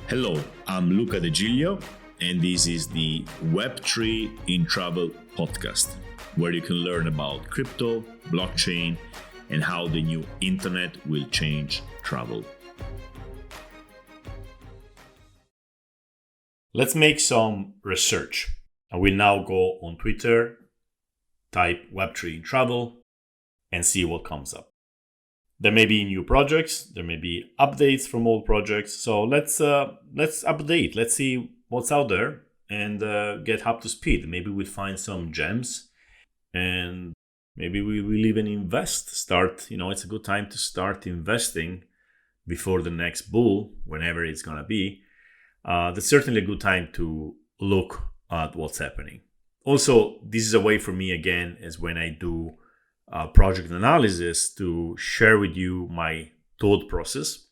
Hello, I'm Luca and this is the Web3 in Travel podcast, where you can learn about crypto, blockchain, and how the new internet will change travel. Let's make some research. I will now go on Twitter, type Web3 in Travel, and see what comes up. There may be new projects, there may be updates from old projects. So let's update. Let's see what's out there and get up to speed. Maybe we'll find some gems, and maybe we will even invest. It's a good time to start investing before the next bull, whenever it's gonna be. That's certainly a good time to look at what's happening. Also, this is a way for me, again, as when I do project analysis, to share with you my thought process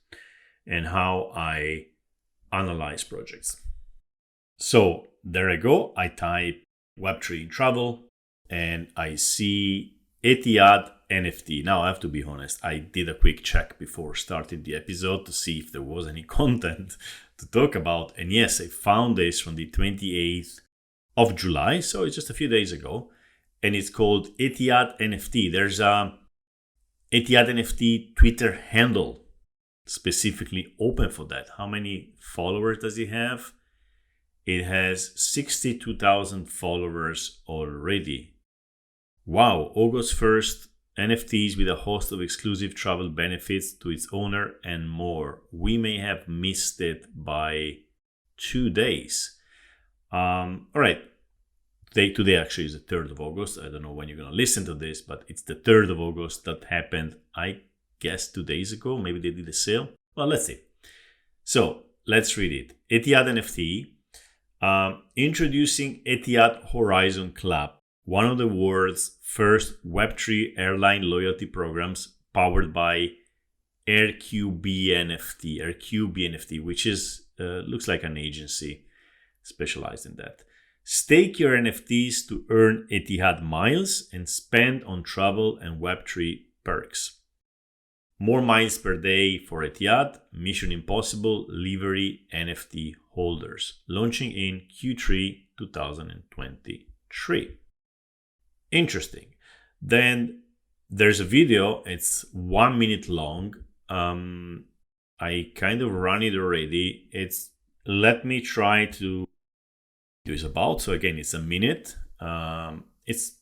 and how I analyze projects. So there I go. I type Web3 in Travel and I see Etihad NFT. Now, I have to be honest, I did a quick check before starting the episode to see if there was any content to talk about. And yes, I found this from the 28th of July. So it's just a few days ago. And it's called Etihad NFT. There's a Etihad NFT Twitter handle specifically open for that. How many followers does he have? It has 62,000 followers already. Wow, August 1st, NFTs with a host of exclusive travel benefits to its owner and more. We may have missed it by 2 days. All right. Today actually is the 3rd of August. I don't know when you're going to listen to this, but it's the 3rd of August. That happened, I guess, 2 days ago. Maybe they did a sale. Well, let's see. So let's read it. Etihad NFT. Introducing Etihad Horizon Club, one of the world's first Web3 airline loyalty programs powered by RQB NFT, which is looks like an agency specialized in that. Stake your NFTs to earn Etihad miles and spend on travel and Web3 perks. More miles per day for Etihad, Mission Impossible livery NFT holders. Launching in Q3 2023. Interesting. Then there's a video. It's 1 minute long. I kind of run it already. Let me try to is about. So again, it's a minute. It's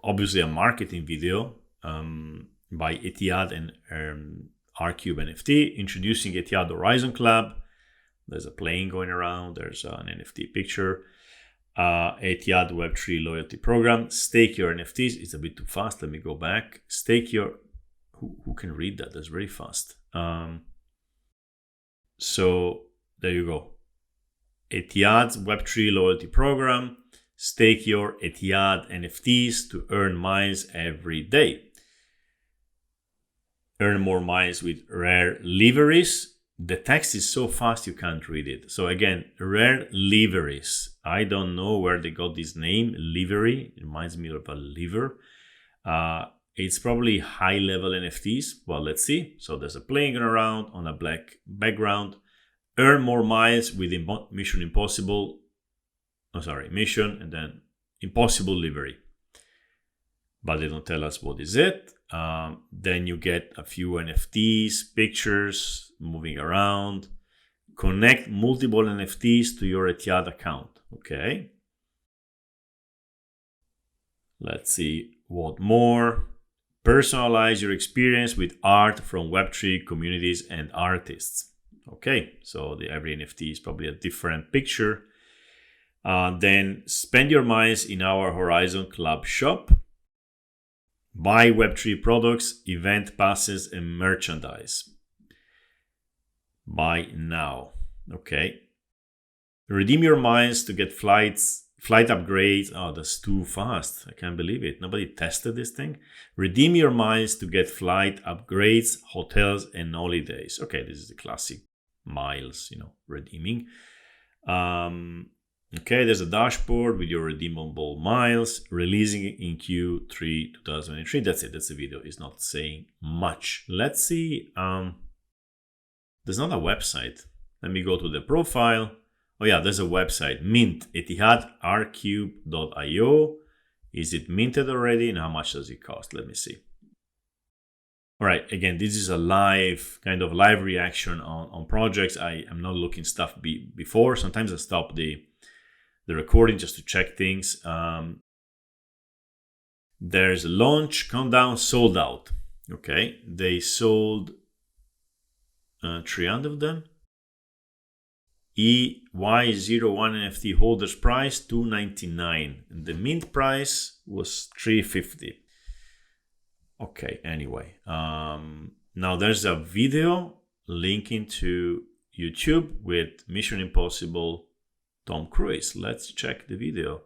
obviously a marketing video by Etihad and RQB NFT, introducing Etihad Horizon Club. There's a plane going around. There's an NFT picture. Etihad Web3 loyalty program. Stake your NFTs. It's a bit too fast. Let me go back. Stake your... Who can read that? That's very fast. So there you go. Etihad's Web3 loyalty program. Stake your Etihad NFTs to earn miles every day. Earn more miles with rare liveries. The text is so fast you can't read it. So again, rare liveries. I don't know where they got this name, livery. It reminds me of a liver. It's probably high-level NFTs. Well, let's see. So there's a plane going around on a black background. Earn more miles with Mission and then Impossible livery. But they don't tell us what is it. Then you get a few NFTs, pictures moving around. Connect multiple NFTs to your Etihad account. Okay. Let's see what more. Personalize your experience with art from Web3 communities and artists. Okay, so every NFT is probably a different picture. Then spend your miles in our Horizon Club shop. Buy Web3 products, event passes, and merchandise. Buy now. Okay. Redeem your miles to get flight upgrades. Oh, that's too fast. I can't believe it. Nobody tested this thing. Redeem your miles to get flight upgrades, hotels, and holidays. Okay, this is the classic miles, redeeming. Okay, there's a dashboard with your redeemable miles, releasing in Q3 2023. That's it. That's the video. It's not saying much. Let's see. There's not a website. Let me go to the profile. Oh yeah, there's a website, Mint, Etihad rcube.io. Is it minted already, and how much does it cost? Let me see. All right, again, this is a live reaction on projects. I am not looking stuff before. Sometimes I stop the recording just to check things. There's a launch, countdown, sold out. Okay, they sold 300 of them. EY01 NFT holders price $299, and the mint price was $350. Okay, anyway, now there's a video linking to YouTube with Mission Impossible Tom Cruise. Let's check the video.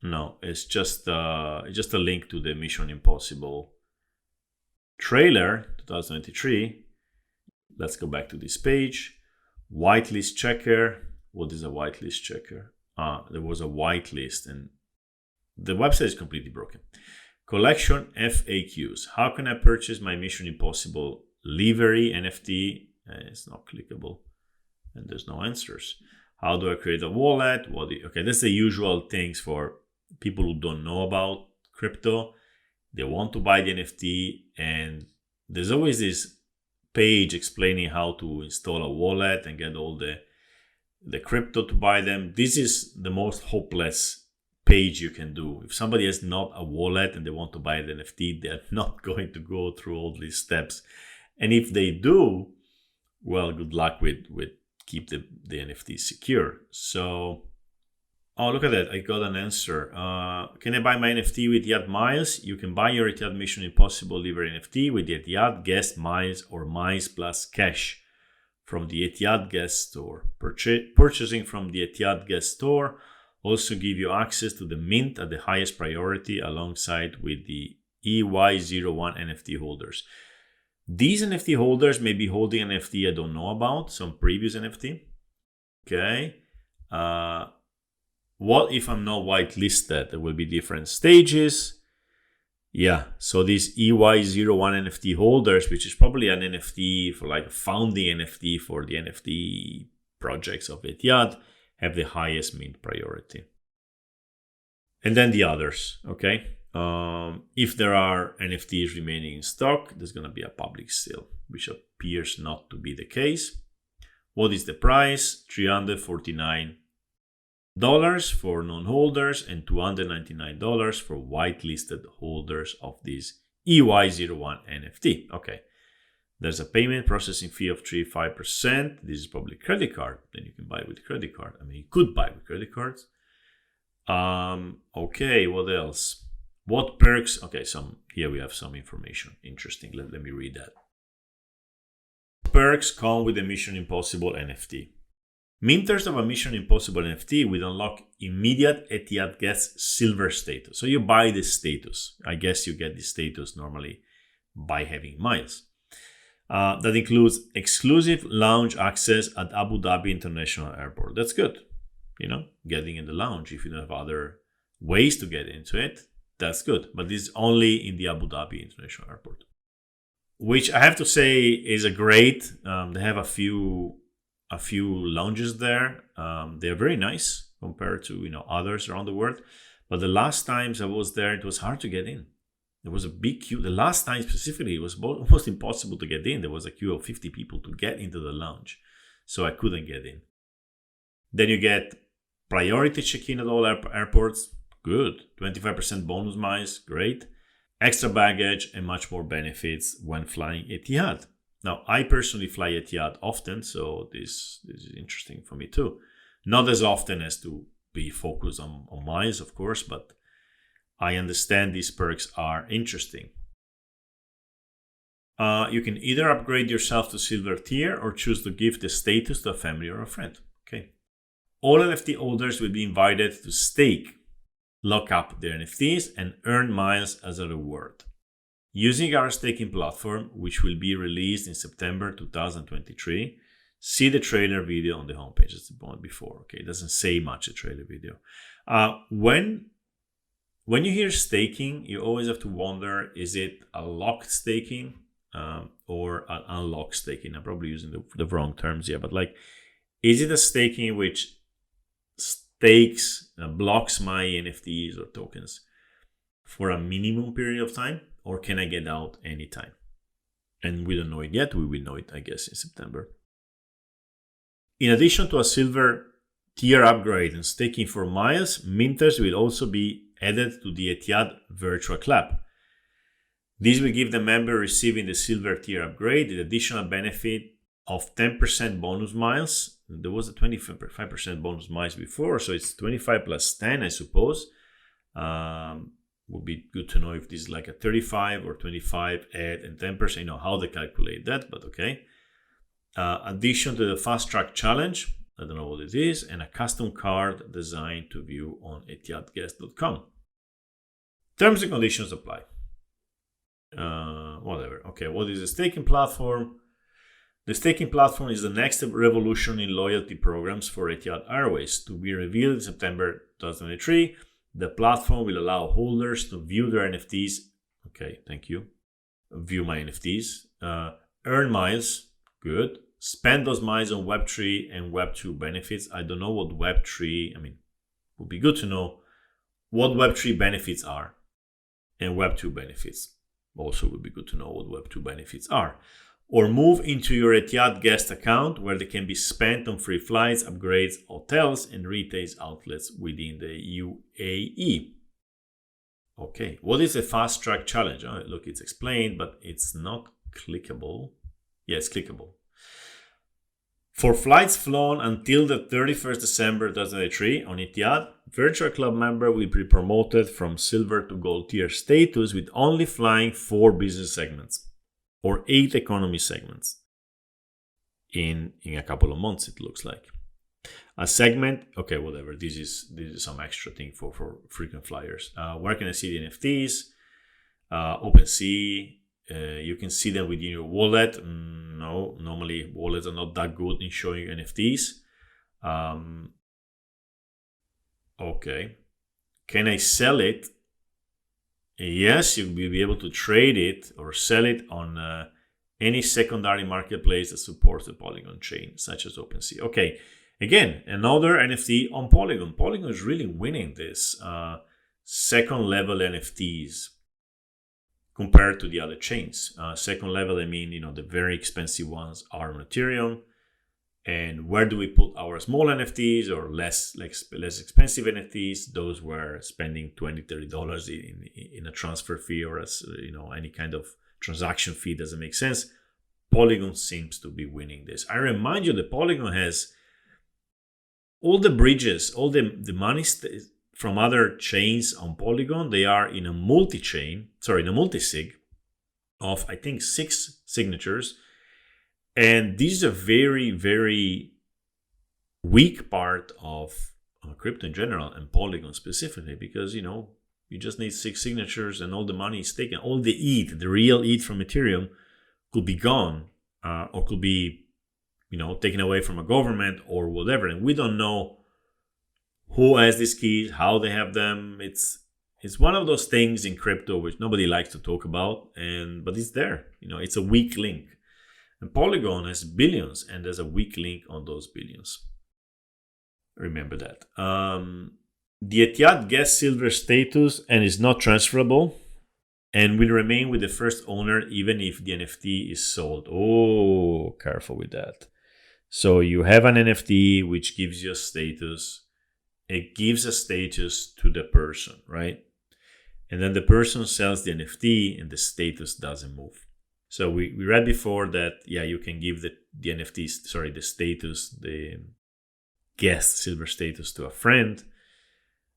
No, it's just a link to the Mission Impossible trailer 2023. Let's go back to this page. Whitelist checker. What is a whitelist checker? There was a whitelist, and the website is completely broken. Collection FAQs. How can I purchase my Mission Impossible livery NFT? It's not clickable, and there's no answers. How do I create a wallet? Okay, that's the usual things for people who don't know about crypto. They want to buy the NFT, and there's always this page explaining how to install a wallet and get all the crypto to buy them. This is the most hopeless page you can do. If somebody has not a wallet and they want to buy the NFT, they're not going to go through all these steps. And if they do, well, good luck with keep the NFT secure. So, oh, look at that. I got an answer. Can I buy my NFT with Etihad Miles? You can buy your Etihad Mission Impossible Livery NFT with the Etihad Guest Miles or Miles plus cash from the Etihad Guest Store. Purchasing from the Etihad Guest Store also give you access to the mint at the highest priority alongside with the EY01 NFT holders. These NFT holders may be holding an NFT I don't know about, some previous NFT. Okay. What if I'm not whitelisted? There will be different stages. Yeah, so these EY01 NFT holders, which is probably an NFT for like a founding NFT for the NFT projects of Etihad, have the highest mint priority. And then the others, okay? If there are NFTs remaining in stock, there's going to be a public sale, which appears not to be the case. What is the price? $349 for non-holders and $299 for whitelisted holders of this EY01 NFT. Okay, there's a payment processing fee of 3.5%. This is probably credit card. Then you can buy with credit card. I mean, you could buy with credit cards. Okay, what else? What perks? Okay, here we have some information. Interesting. Let me read that. Perks come with the Mission Impossible NFT. Minters of a Mission Impossible NFT will unlock immediate Etihad Guest Silver status. So you buy this status. I guess you get this status normally by having miles. That includes exclusive lounge access at Abu Dhabi International Airport. That's good. You know, getting in the lounge. If you don't have other ways to get into it, that's good. But this is only in the Abu Dhabi International Airport, which I have to say is a great. They have a few lounges there. They're very nice compared to others around the world. But the last times I was there, it was hard to get in. There was a big queue. The last time specifically, it was almost impossible to get in. There was a queue of 50 people to get into the lounge, so I couldn't get in. Then you get priority check-in at all airports. Good. 25% bonus miles. Great. Extra baggage and much more benefits when flying Etihad. Now, I personally fly Etihad often, so this is interesting for me too. Not as often as to be focused on miles, of course, but I understand these perks are interesting. You can either upgrade yourself to silver tier or choose to give the status to a family or a friend. Okay. All NFT holders will be invited to stake, lock up their NFTs, and earn miles as a reward. Using our staking platform, which will be released in September 2023, see the trailer video on the homepage. That's the one before. Okay, it doesn't say much, the trailer video. When you hear staking, you always have to wonder, is it a locked staking? or an unlock staking. I'm probably using the wrong terms here, but like, is it a staking which stakes, blocks my NFTs or tokens for a minimum period of time, or can I get out anytime? And we don't know it yet. We will know it, I guess, in September. In addition to a silver tier upgrade and staking for miles, minters will also be added to the Etihad virtual club. This will give the member receiving the silver tier upgrade the additional benefit of 10% bonus miles. There was a 25% bonus miles before, so it's 25 plus 10, I suppose. Would be good to know if this is like a 35 or 25 add and 10%, you know, how they calculate that, but okay. Addition to the fast track challenge, I don't know what it is, and a custom card designed to view on etihadguest.com. Terms and conditions apply. Whatever. Okay, what is the staking platform? The staking platform is the next revolution in loyalty programs for Etihad Airways, to be revealed in September 2023. The platform will allow holders to view their NFTs. Okay, thank you. View my NFTs. Earn miles. Good. Spend those miles on Web3 and Web2 benefits. I don't know what Web3, would be good to know what Web3 benefits are. And Web2 benefits. Also would be good to know what Web2 benefits are. Or move into your Etihad guest account, where they can be spent on free flights, upgrades, hotels, and retail outlets within the UAE. Okay, what is a fast track challenge? Oh, look, it's explained, but it's not clickable. Yes, clickable. For flights flown until the 31st December 2023 on Etihad, Virtual Club member will be promoted from silver to gold tier status with only flying 4 business segments or 8 economy segments in a couple of months, it looks like. A segment, okay, whatever. This is some extra thing for frequent flyers. Where can I see the NFTs? OpenSea. You can see them within your wallet. No, normally wallets are not that good in showing you NFTs. Okay. Can I sell it? Yes, you will be able to trade it or sell it on any secondary marketplace that supports the Polygon chain, such as OpenSea. Okay, again, another NFT on Polygon. Polygon is really winning this second level NFTs compared to the other chains. Second level, the very expensive ones are on Ethereum. And where do we put our small NFTs or less expensive NFTs? Those were spending $20, $30 in a transfer fee or any kind of transaction fee. Doesn't make sense. Polygon seems to be winning this. I remind you that Polygon has all the bridges, all the money from other chains on Polygon. They are in a multi-sig of, I think, 6 signatures. And this is a very, very weak part of crypto in general and Polygon specifically, because, you just need 6 signatures and all the money is taken. All the ETH, the real ETH from Ethereum could be gone or could be, taken away from a government or whatever. And we don't know who has these keys, how they have them. It's one of those things in crypto which nobody likes to talk about, but it's there. It's a weak link. And Polygon has billions, and there's a weak link on those billions. Remember that. The Etihad gets silver status and is not transferable and will remain with the first owner even if the NFT is sold. Oh, careful with that. So you have an NFT which gives you a status. It gives a status to the person, right? And then the person sells the NFT and the status doesn't move. So we read before that, you can give the NFTs, the status, the guest silver status to a friend,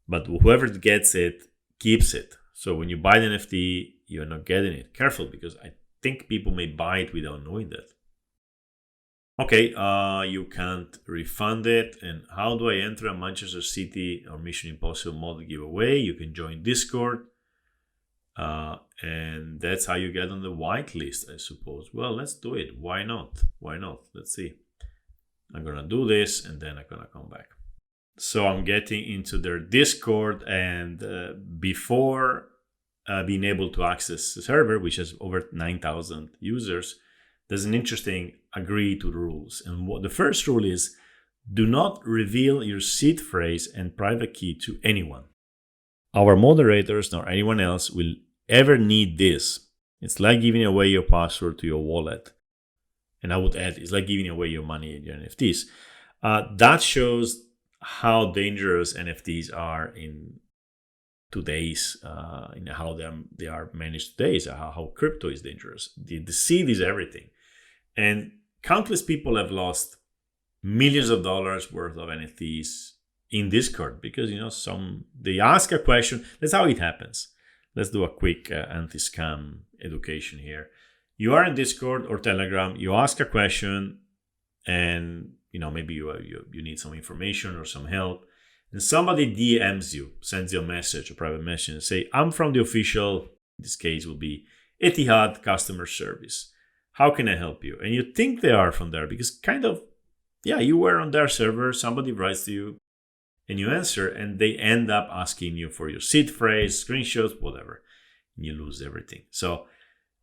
but whoever gets it keeps it. So when you buy the NFT, you're not getting it. Careful, because I think people may buy it without knowing that. Okay, you can't refund it. And how do I enter a Manchester City or Mission Impossible model giveaway? You can join Discord. And that's how you get on the whitelist, I suppose. Well, let's do it. Why not? Let's see. I'm going to do this and then I'm going to come back. So I'm getting into their Discord, and before being able to access the server, which has over 9,000 users, there's an interesting agree to the rules. And what the first rule is, do not reveal your seed phrase and private key to anyone. Our moderators nor anyone else will ever need this. It's like giving away your password to your wallet. And I would add, it's like giving away your money and your NFTs. That shows how dangerous NFTs are in today's, how they are managed today, so how crypto is dangerous. The seed is everything. And countless people have lost millions of dollars worth of NFTs in Discord because, they ask a question. That's how it happens. Let's do a quick anti-scam education here. You are in Discord or Telegram, you ask a question, and maybe you need some information or some help, and somebody DMs you, sends you a message, a private message, and say, I'm from the official, in this case will be Etihad customer service. How can I help you? And you think they are from there because you were on their server, somebody writes to you, and you answer, and they end up asking you for your seed phrase, screenshots, whatever, and you lose everything. So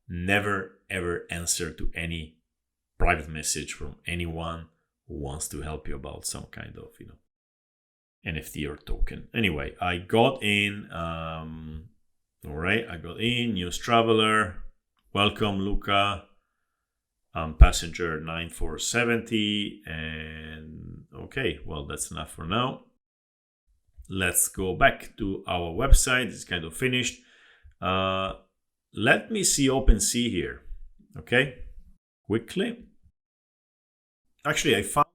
never ever answer to any private message from anyone who wants to help you about some kind of NFT or token. Anyway, I got in. All right, I got in. News Traveler, welcome Luca. Passenger 9470, and okay, well, that's enough for now. Let's go back to our website. It's kind of finished. Let me see OpenSea here. Okay, quickly. Actually, I found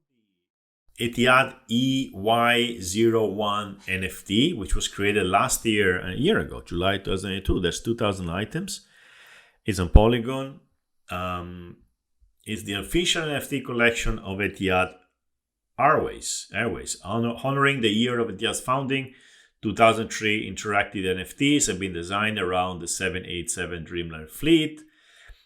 Etihad EY01 NFT, which was created last year, a year ago, July 2022. There's 2,000 items. It's on Polygon. It's the official NFT collection of Etihad Airways, honoring the year of Etihad's founding. 2003 interactive NFTs have been designed around the 787 Dreamliner fleet.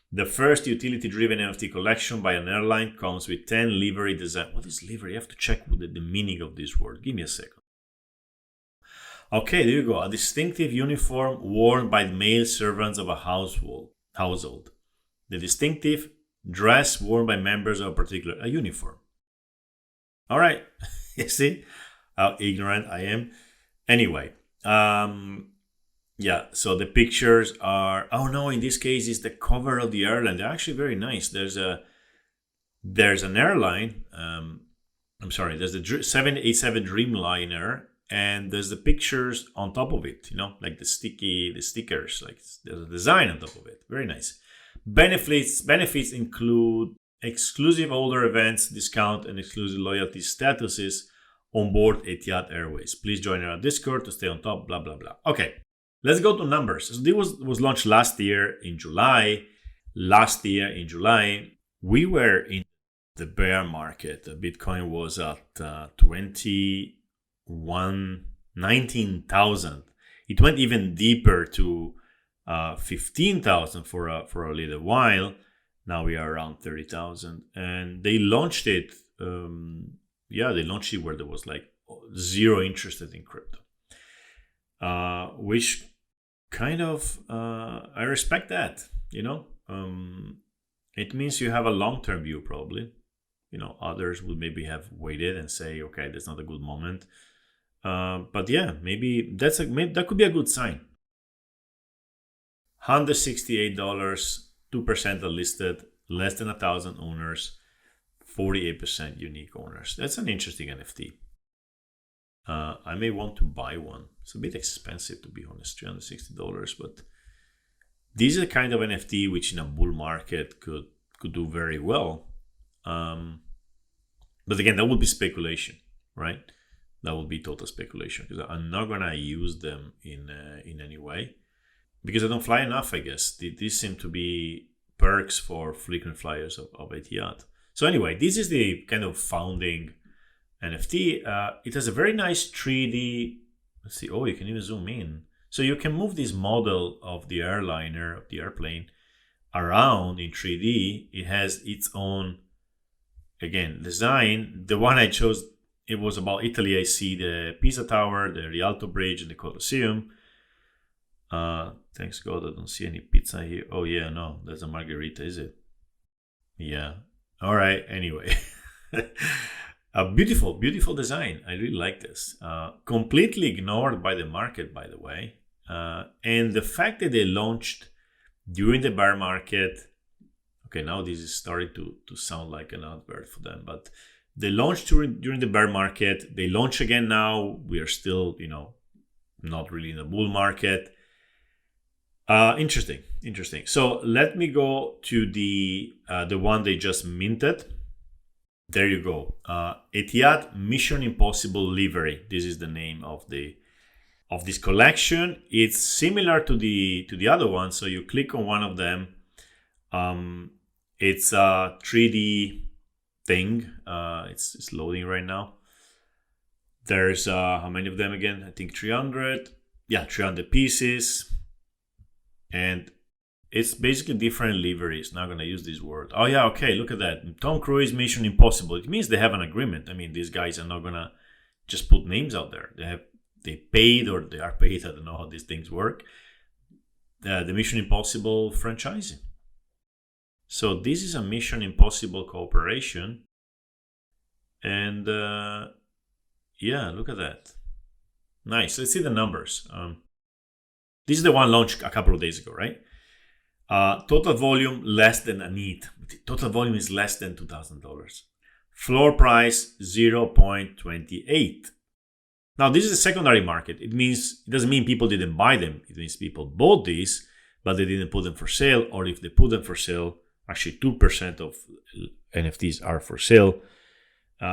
The first utility-driven NFT collection by an airline comes with 10 livery design. What is livery? You have to check the meaning of this word. Give me a second. Okay, there you go. A distinctive uniform worn by the male servants of a household. The distinctive dress worn by members of a uniform. All right. You see how ignorant I am? Anyway, so the pictures are, in this case, it's the cover of the airline. They're actually very nice. There's an airline, there's the 787 Dreamliner, and there's the pictures on top of it, like the stickers, like there's a design on top of it. Very nice. Benefits include exclusive older events, discount, and exclusive loyalty statuses on board Etihad Airways. Please join our Discord to stay on top, blah, blah, blah. Okay, let's go to numbers. So this was launched last year in July. We were in the bear market. Bitcoin was at 19,000. It went even deeper to 15,000 for a little while. Now we are around 30,000, and they launched it. They launched it where there was like zero interest in crypto, which kind of I respect that. It means you have a long-term view, probably. Others would maybe have waited and say, okay, that's not a good moment. But yeah, maybe that could be a good sign. $168, 2% are listed, less than 1,000 owners, 48% unique owners. That's an interesting NFT. I may want to buy one. It's a bit expensive, to be honest, $360, but this is a kind of NFT which in a bull market could do very well. But again, that would be speculation, right? That would be total speculation because I'm not gonna use them in any way because I don't fly enough. I guess these seem to be perks for frequent flyers of Etihad. So anyway, this is the kind of founding NFT. It has a very nice 3D. Let's see. Oh, you can even zoom in. So you can move this model of the airliner, of the airplane, around in 3D. It has its own, again, design. The one I chose, it was about Italy. I see the Pisa Tower, the Rialto Bridge, and the Colosseum. Thanks God I don't see any pizza here. Oh yeah, no, that's a margarita, is it? Yeah. All right. Anyway, a beautiful, beautiful design. I really like this. Completely ignored by the market, by the way. And the fact that they launched during the bear market. Okay, now this is starting to sound like an advert for them, but they launched during the bear market. They launch again now. We are still, not really in a bull market. Interesting. So let me go to the one they just minted. There you go. Etihad Mission Impossible livery. This is the name of this collection. It's similar to the other one. So you click on one of them. It's a 3D thing. It's loading right now. There's how many of them again? I think 300. Yeah, 300 pieces. And it's basically different liveries. Not going to use this word. Oh, yeah, okay, look at that. Tom Cruise Mission Impossible. It means they have an agreement. I mean, these guys are not going to just put names out there. They paid or they are paid. I don't know how these things work. The Mission Impossible franchising. So this is a Mission Impossible cooperation. And yeah, look at that. Nice. Let's see the numbers. This is the one launched a couple of days ago, right? Total volume less than an ETH. Total volume is less than $2,000. Floor price 0.28. Now this is a secondary market. It doesn't mean people didn't buy them. It means people bought these, but they didn't put them for sale. Or if they put them for sale, actually 2% of NFTs are for sale.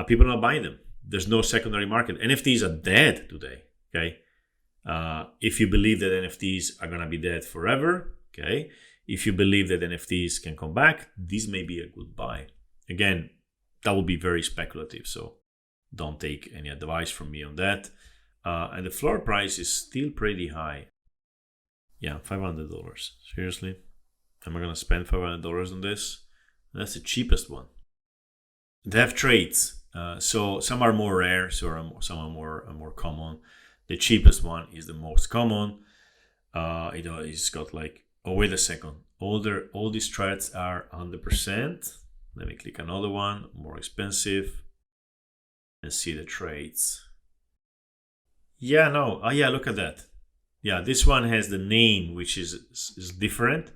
People are not buying them. There's no secondary market. NFTs are dead today. Okay. If you believe that NFTs are going to be dead forever, okay. If you believe that NFTs can come back, this may be a good buy. Again, that would be very speculative, so don't take any advice from me on that. And the floor price is still pretty high. Yeah, $500. Seriously? Am I going to spend $500 on this? That's the cheapest one. They have traits. So some are more rare, so some are more common. The cheapest one is the most common. It's got like, oh, wait a second. All these threads are 100%. Let me click another one, more expensive, and see the traits. Yeah, no. Oh, yeah, look at that. Yeah, this one has the name, which is different.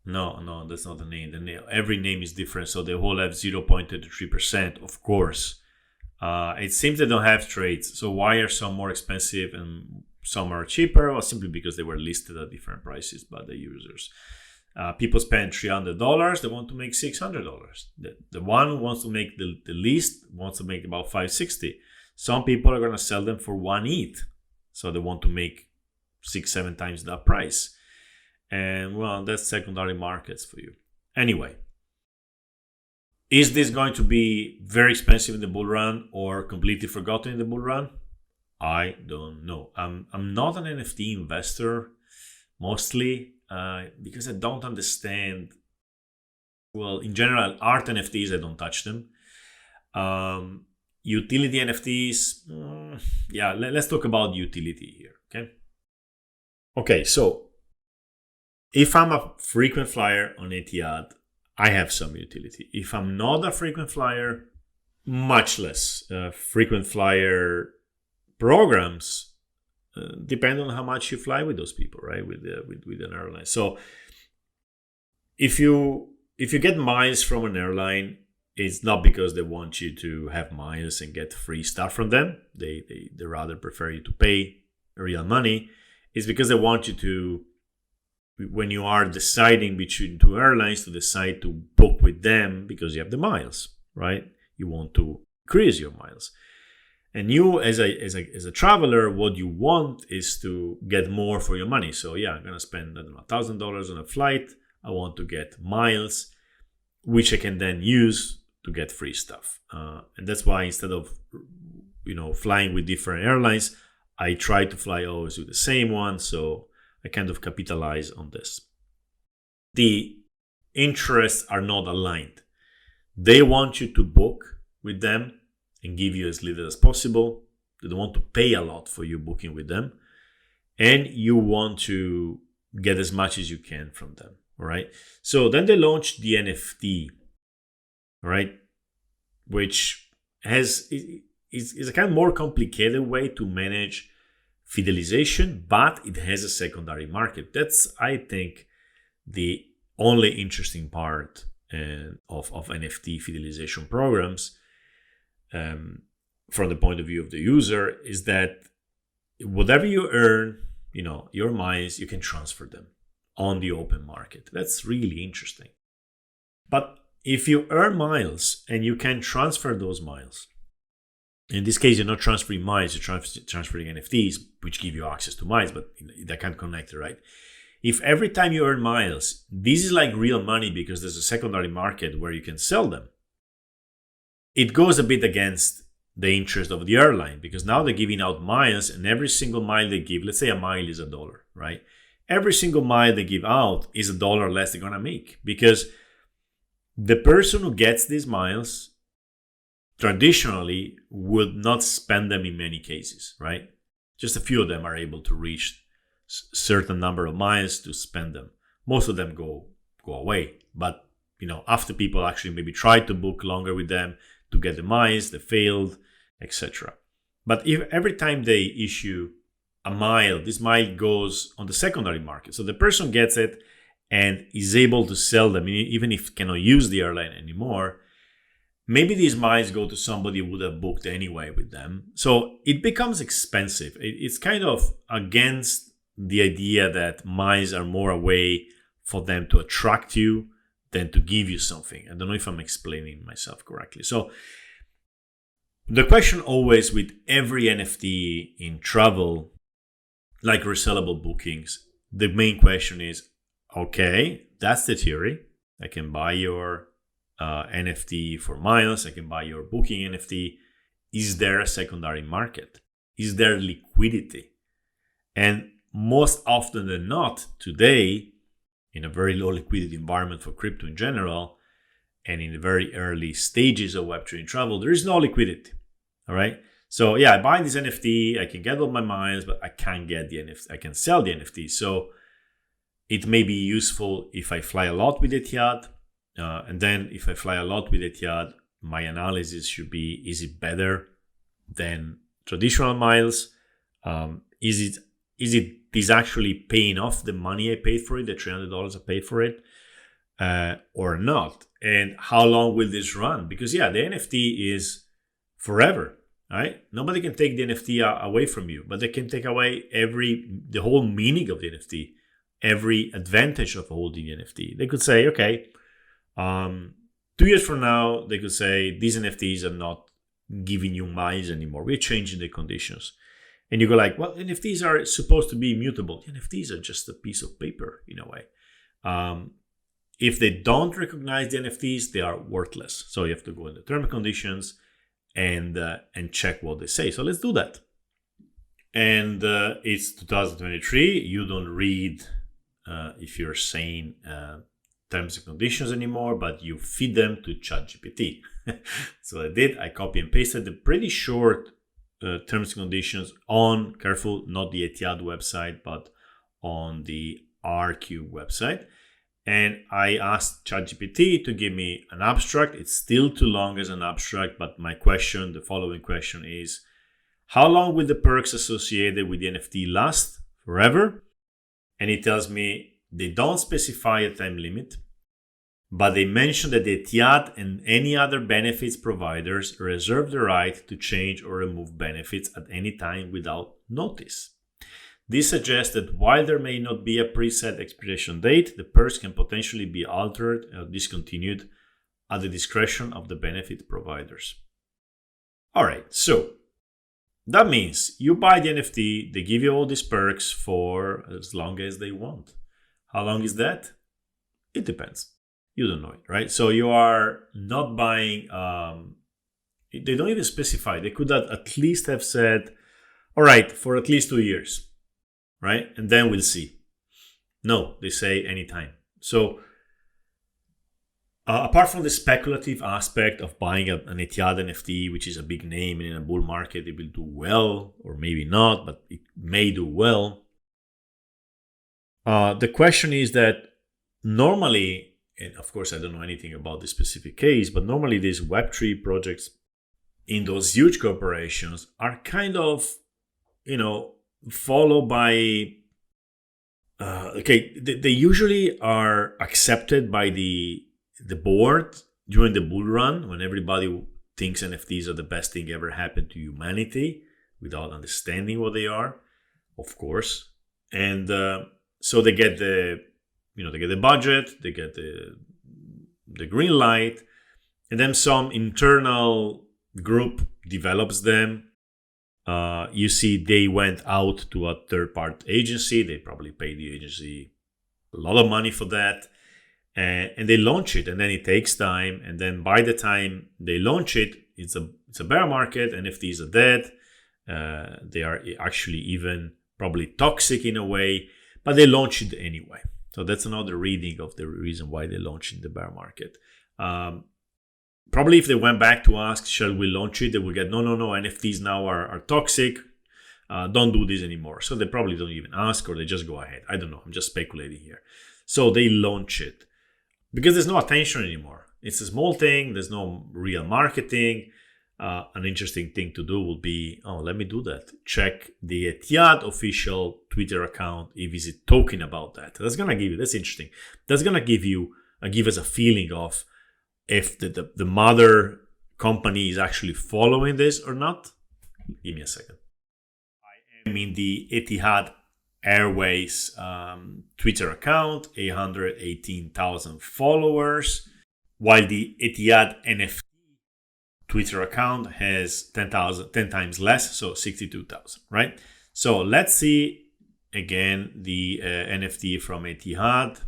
No, that's not the name. Every name is different, so they all have 0.33%, of course. It seems they don't have traits, so why are some more expensive and some are cheaper? Well, simply because they were listed at different prices by the users. People spend $300, they want to make $600. The one who wants to make the least wants to make about $560. Some people are going to sell them for 1 ETH, so they want to make 6-7 times that price. And well, that's secondary markets for you. Anyway, is this going to be very expensive in the bull run or completely forgotten in the bull run? I don't know. I'm not an NFT investor mostly because I don't understand. Well, in general, art NFTs, I don't touch them. Utility NFTs, yeah, let's talk about utility here, okay, so if I'm a frequent flyer on Etihad, I have some utility. If I'm not a frequent flyer, much less. Frequent flyer programs depend on how much you fly with those people, right? With an airline. So if you get miles from an airline, it's not because they want you to have miles and get free stuff from them. They rather prefer you to pay real money. It's because they want you to, when you are deciding between two airlines, to decide to book with them because you have the miles, right? You want to increase your miles. And you, as a traveler, what you want is to get more for your money. So yeah, I'm going to spend, I don't know, $1,000 on a flight. I want to get miles, which I can then use to get free stuff. And that's why instead of, flying with different airlines, I try to fly always with the same one. So I kind of capitalize on this. The interests are not aligned. They want you to book with them and give you as little as possible. They don't want to pay a lot for you booking with them. and you want to get as much as you can from them. All right. So then they launched the NFT, right, which is a kind of more complicated way to manage fidelization, but it has a secondary market. That's, I think, the only interesting part of NFT fidelization programs, from the point of view of the user, is that whatever you earn, your miles, you can transfer them on the open market. That's really interesting. But if you earn miles and you can transfer those miles, in this case, you're not transferring miles, you're transferring NFTs, which give you access to miles, but they can't connect, right? If every time you earn miles, this is like real money because there's a secondary market where you can sell them, it goes a bit against the interest of the airline, because now they're giving out miles, and every single mile they give, let's say a mile is $1, right? Every single mile they give out is $1 less they're going to make, because the person who gets these miles traditionally would not spend them in many cases, right? Just a few of them are able to reach certain number of miles to spend them. Most of them go away. But, after people actually maybe try to book longer with them to get the miles, they failed, etc. But if every time they issue a mile, this mile goes on the secondary market. So the person gets it and is able to sell them, even if cannot use the airline anymore. Maybe these miles go to somebody who would have booked anyway with them. So it becomes expensive. It's kind of against the idea that miles are more a way for them to attract you than to give you something. I don't know if I'm explaining myself correctly. So the question always with every NFT in travel, like resellable bookings, the main question is, okay, that's the theory. I can buy your NFT for miles. I can buy your booking NFT. Is there a secondary market? Is there liquidity? And most often than not, today, in a very low liquidity environment for crypto in general, and in the very early stages of Web3 in travel, there is no liquidity. All right. So yeah, I buy this NFT, I can get all my miles, but I can't get the NFT. I can sell the NFT. So it may be useful if I fly a lot with Etihad. And then if I fly a lot with Etihad, my analysis should be, is it better than traditional miles? Is it actually paying off the money I paid for it, the $300 I paid for it, or not? And how long will this run? Because the NFT is forever, right? Nobody can take the NFT away from you, but they can take away the whole meaning of the NFT, every advantage of holding the NFT. They could say, okay, 2 years from now, they could say these NFTs are not giving you miles anymore. We're changing the conditions. And you go like, well, NFTs are supposed to be immutable. NFTs are just a piece of paper in a way. If they don't recognize the NFTs, they are worthless. So you have to go in the term and conditions and check what they say. So let's do that. And it's 2023. You don't read if you're saying terms and conditions anymore, but you feed them to ChatGPT. So I did. I copy and pasted the pretty short terms and conditions on, careful, not the Etihad website, but on the RQ website. And I asked ChatGPT to give me an abstract. It's still too long as an abstract, but the following question is, how long will the perks associated with the NFT last? Forever? And it tells me they don't specify a time limit, but they mention that the Etihad and any other benefits providers reserve the right to change or remove benefits at any time without notice. This suggests that while there may not be a preset expiration date, the perks can potentially be altered or discontinued at the discretion of the benefit providers. All right, so that means you buy the NFT, they give you all these perks for as long as they want. How long is that? It depends. You don't know it, right? So you are not buying, they don't even specify. They could at least have said, all right, for at least 2 years, right? And then we'll see. No, they say anytime. So apart from the speculative aspect of buying an Etihad NFT, which is a big name and in a bull market, it will do well, or maybe not, but it may do well. The question is that normally, and of course I don't know anything about this specific case, but normally these Web3 projects in those huge corporations are kind of, followed by, they usually are accepted by the board during the bull run, when everybody thinks NFTs are the best thing ever happened to humanity without understanding what they are, of course. And so they get the budget, they get the green light, and then some internal group develops them. You see, they went out to a third-party agency. They probably paid the agency a lot of money for that, and they launch it. And then it takes time. And then by the time they launch it, it's a bear market. NFTs are dead. They are actually even probably toxic in a way, but they launch it anyway. So that's another reading of the reason why they launched in the bear market. Probably if they went back to ask, shall we launch it? They will get, no, NFTs now are toxic. Don't do this anymore. So they probably don't even ask, or they just go ahead. I don't know. I'm just speculating here. So they launch it because there's no attention anymore. It's a small thing. There's no real marketing. An interesting thing to do will be, let me do that. Check the Etihad official Twitter account if is it talking about that. That's interesting. That's gonna give us a feeling of if the mother company is actually following this or not. Give me a second. I am in the Etihad Airways Twitter account, 818,000 followers, while the Etihad NFT Twitter account has 10 times less, so 62,000, right? So let's see again the NFT from Etihad.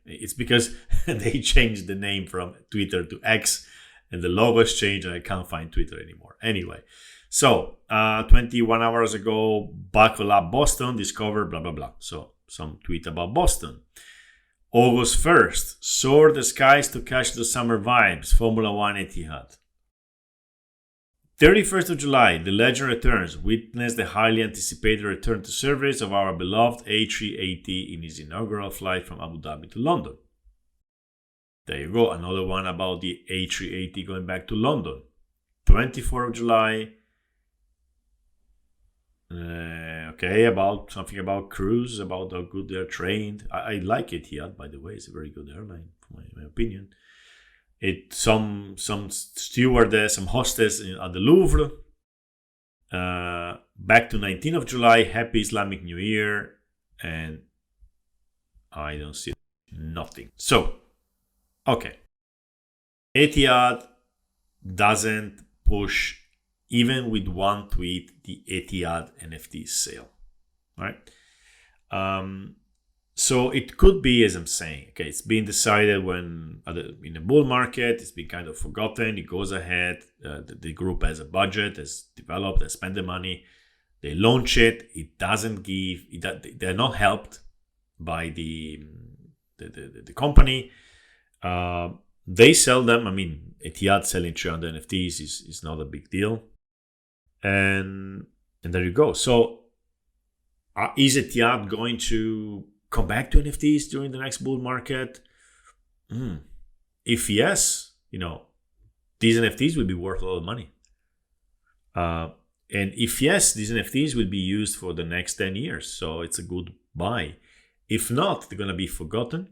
It's because they changed the name from Twitter to X, and the logo's changed, and I can't find Twitter anymore. Anyway, so 21 hours ago, Buckle Up Boston discovered blah blah blah. So some tweet about Boston. August 1st, soar the skies to catch the summer vibes, Formula One Etihad. 31st of July, the legend returns. Witness the highly anticipated return to service of our beloved A380 in his inaugural flight from Abu Dhabi to London. There you go, another one about the A380 going back to London. 24th of July, about something about cruise, about how good they're trained. I like Etihad, by the way. It's a very good airline, in my opinion. Some stewardess, some hostess at the Louvre. Back to 19th of July, Happy Islamic New Year, and I don't see nothing. So, okay. Etihad doesn't push, even with one tweet, the Etihad NFT sale, right? So it could be, as I'm saying, okay, it's been decided when in a bull market, it's been kind of forgotten. It goes ahead. The group has a budget, has developed, has spent the money. They launch it. It doesn't give. They're not helped by the company. They sell them. I mean, Etihad selling 300 NFTs is not a big deal. And there you go. So is Etihad going to come back to NFTs during the next bull market? If yes, these NFTs will be worth a lot of money. And if yes, these NFTs will be used for the next 10 years. So it's a good buy. If not, they're going to be forgotten.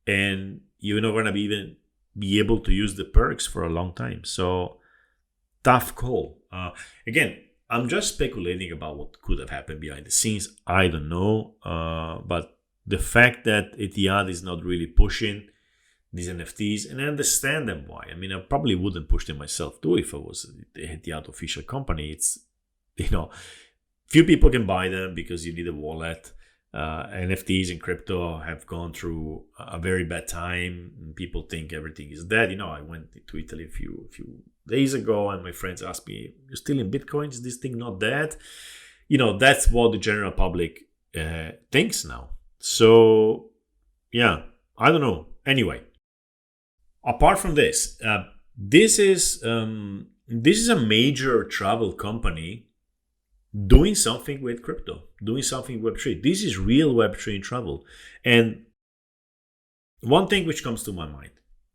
And you're not going to even be able to use the perks for a long time. So tough call. Again, I'm just speculating about what could have happened behind the scenes. I don't know. But the fact that Etihad is not really pushing these NFTs, and I understand them why. I mean, I probably wouldn't push them myself too if I was the Etihad official company. It's, few people can buy them because you need a wallet. NFTs and crypto have gone through a very bad time. People think everything is dead. I went to Italy a few days ago, and my friends asked me, "You're still in Bitcoin? Is this thing not dead?" That's what the general public thinks now. So, yeah, I don't know. Anyway, apart from this, this is a major travel company doing something with crypto, doing something Web3. This is real Web3 in travel. And one thing which comes to my mind,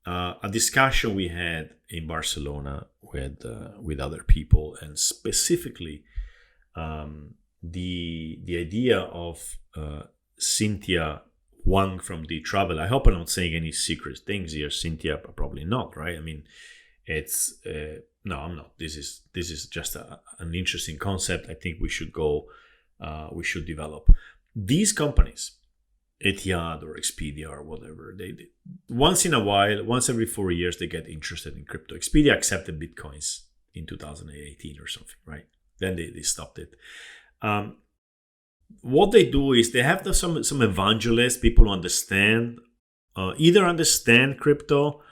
a discussion we had in Barcelona with other people, and specifically the idea of Cynthia Wang from The Travel. I hope I'm not saying any secret things here. Cynthia, probably not, right? I mean, it's no, I'm not. This is just an interesting concept. I think we should we should develop these companies, Etihad or Expedia or whatever. They once in a while, once every 4 years, they get interested in crypto. Expedia accepted bitcoins in 2018 or something, right? Then they stopped it. What they do is they have some evangelists, people who understand, either understand crypto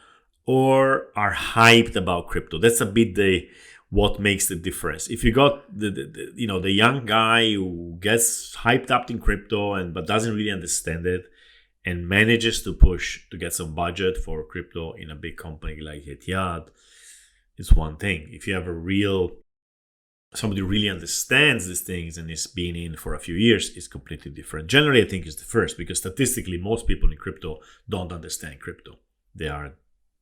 or are hyped about crypto. That's a bit what makes the difference. If you got the young guy who gets hyped up in crypto but doesn't really understand it and manages to push to get some budget for crypto in a big company like Etihad, it's one thing. If you have somebody who really understands these things and is being in for a few years, it's completely different. Generally, I think it's the first, because statistically, most people in crypto don't understand crypto. They are,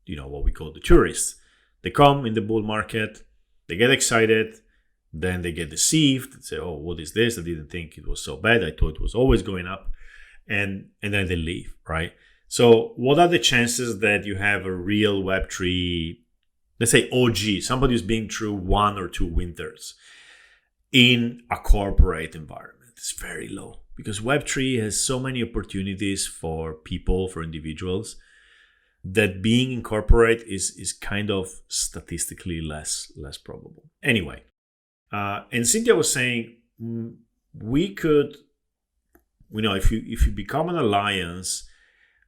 what we call the tourists. They come in the bull market, they get excited, then they get deceived and say, oh, what is this? I didn't think it was so bad. I thought it was always going up. And then they leave, right? So what are the chances that you have a real Web3, let's say OG, somebody who's been through 1 or 2 winters in a corporate environment? It's very low, because Web3 has so many opportunities for people, for individuals, that being in corporate is kind of statistically less probable. Anyway, and Cynthia was saying, we could, if you become an alliance,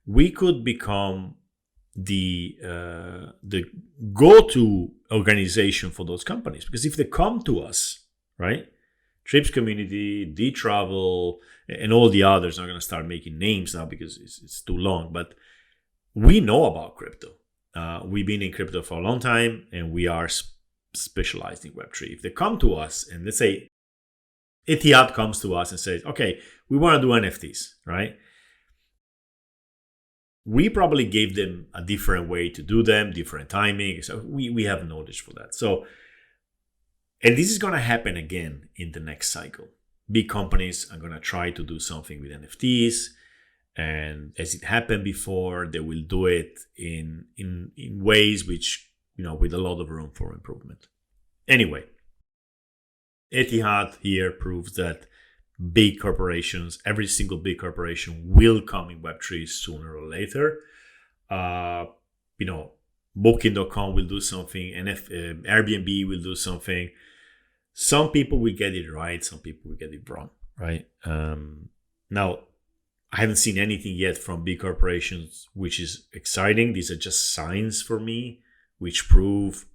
we could become the go-to organization for those companies. Because if they come to us, right, Trips Community, The Travel, and all the others, I'm not going to start making names now because it's too long, but we know about crypto. We've been in crypto for a long time, and we are specialized in Web3. If they come to us, and let's say Etihad comes to us and says, okay, we want to do NFTs, right? We probably gave them a different way to do them, different timing. So we have knowledge for that. So, and this is going to happen again in the next cycle. Big companies are going to try to do something with NFTs. And as it happened before, they will do it in ways which, with a lot of room for improvement. Anyway, Etihad here proves that big corporations, every single big corporation will come in Web3 sooner or later. Booking.com will do something, and Airbnb will do something. Some people will get it right, some people will get it wrong, right? Now, I haven't seen anything yet from big corporations, which is exciting. These are just signs for me, which prove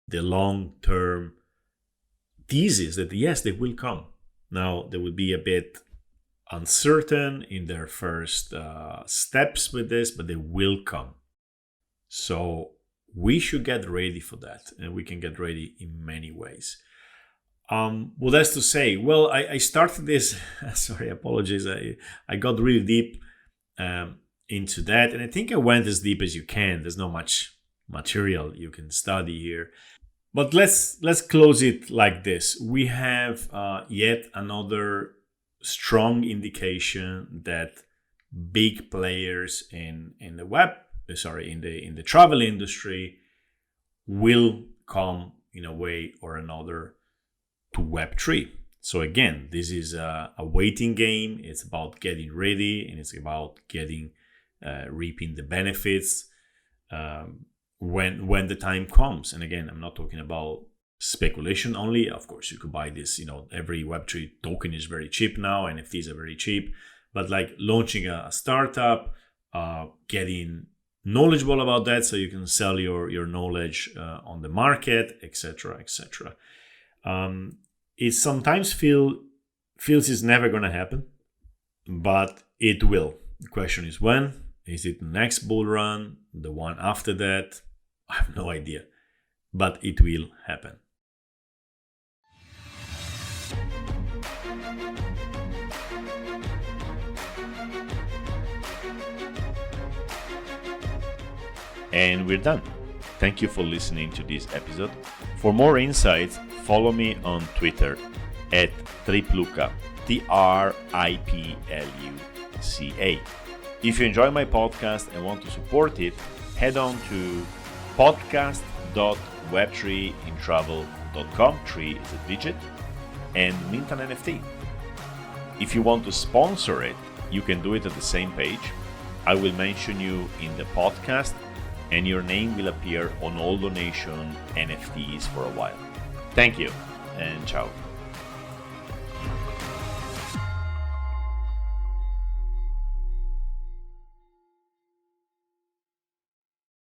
the long-term thesis that yes, they will come. Now, they will be a bit uncertain in their first steps with this, but they will come. So we should get ready for that, and we can get ready in many ways. What else to say? Well, I started this, sorry, apologies. I got really deep into that, and I think I went as deep as you can. There's not much material you can study here. But let's close it like this. We have yet another strong indication that big players in the travel industry will come in a way or another to Web3. So again, this is a waiting game. It's about getting ready, and it's about reaping the benefits when the time comes. And again, I'm not talking about speculation only. Of course, you could buy this. Every Web3 token is very cheap now. NFTs are very cheap. But like launching a startup, getting knowledgeable about that so you can sell your knowledge on the market, etc., etc. It sometimes feels it's never going to happen, but it will. The question is when. Is it the next bull run? The one after that? I have no idea, but it will happen. And we're done. Thank you for listening to this episode. For more insights, follow me on Twitter at Tripluca, TRIPLUCA. If you enjoy my podcast and want to support it, head on to podcast.web3intravel.com, 3 is a digit, and mint an NFT. If you want to sponsor it, you can do it at the same page. I will mention you in the podcast, and your name will appear on all donation NFTs for a while. Thank you, and ciao.